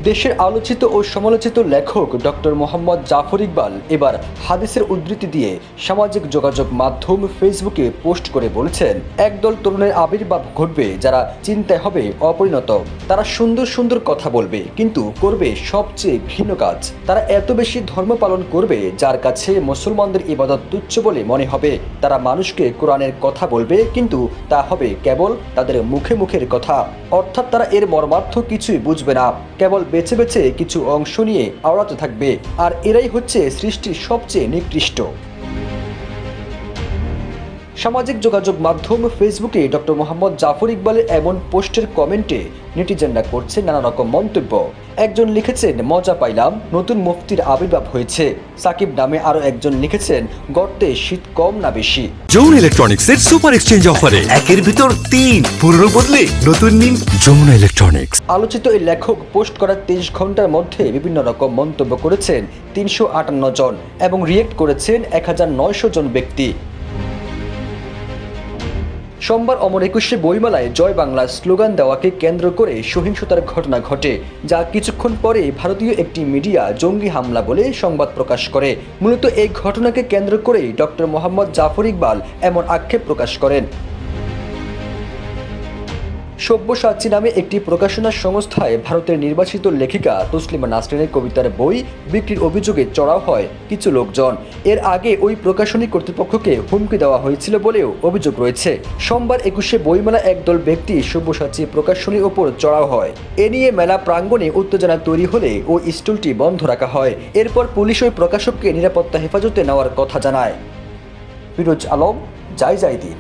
দেশের আলোচিত ও সমালোচিত লেখক ডক্টর মোহাম্মদ জাফর ইকবাল এবার হাদিসের উদ্ধৃতি দিয়ে সামাজিক যোগাযোগ মাধ্যম ফেসবুকে পোস্ট করে বলেছেন, একদল তরুণের আবির্ভাব ঘটবে যারা চিন্তায় হবে অপরিণত। তারা সুন্দর সুন্দর কথা বলবে কিন্তু করবে সবচেয়ে ঘৃণ্য কাজ। তারা এত বেশি ধর্ম পালন করবে যার কাছে মুসলমানদের ইবাদত তুচ্ছ বলে মনে হবে। তারা মানুষকে কোরআনের কথা বলবে কিন্তু তা হবে কেবল তাদের মুখে মুখের কথা, অর্থাৎ তারা এর মর্মার্থ কিছুই বুঝবে না, কেবল বেছে বেছে কিছু অংশ নিয়ে আওড়াতে থাকবে। আর এরাই হচ্ছে সৃষ্টির সবচেয়ে নিকৃষ্ট। সামাজিক যোগাযোগ মাধ্যম ফেসবুকে ডক্টর মোহাম্মদ জাফর ইকবালের এমন পোস্টের কমেন্টে নেটিজেনরা করছে নানা রকম মন্তব্য। একজন লিখেছেন, মজা পাইলাম, নতুন মুফতির আবির্ভাব হয়েছে। সাকিব নামে আরো একজন লিখেছেন, গর্তে শীত কম না বেশি। যমুনা ইলেকট্রনিক্সের সুপার এক্সচেঞ্জ অফারে একের ভিতর 3 পুরনো বদলে নতুন নিন যমুনা ইলেকট্রনিক্স। আলোচিত এই লেখক পোস্ট করার 30 ঘন্টার মধ্যে বিভিন্ন রকম মন্তব্য করেছেন 358 জন এবং রিয়েক্ট করেছেন 1900 জন ব্যক্তি। সোমবার অমর একুশে বইমেলায় জয় বাংলা স্লোগান দেওয়াকে কেন্দ্র করে সহিংসতার ঘটনা ঘটে, যা কিছুক্ষণ পরে ভারতীয় একটি মিডিয়া জঙ্গি হামলা বলে সংবাদ প্রকাশ করে। মূলত এই ঘটনাকে কেন্দ্র করেই ডক্টর মোহাম্মদ জাফর ইকবাল এমন আক্ষেপ প্রকাশ করেন। সব্যসাচী নামে একটি প্রকাশনা সংস্থায় ভারতের নির্বাচিত লেখিকা তসলিমা নাসরিনের কবিতার বই বিক্রির অভিযোগে চড়াও হয় কিছু লোকজন। এর আগে ওই প্রকাশনী কর্তৃপক্ষকে হুমকি দেওয়া হয়েছিল বলেও অভিযোগ রয়েছে। সোমবার 21শে বইমেলা একদল ব্যক্তি সব্যসাচী প্রকাশনীর ওপর চড়াও হয়। এ নিয়ে মেলা প্রাঙ্গণে উত্তেজনা তৈরি হলে ওই স্টলটি বন্ধ রাখা হয়। এরপর পুলিশ ওই প্রকাশককে নিরাপত্তা হেফাজতে নেওয়ার কথা জানায়। ফিরোজ আলম, জয় দিন।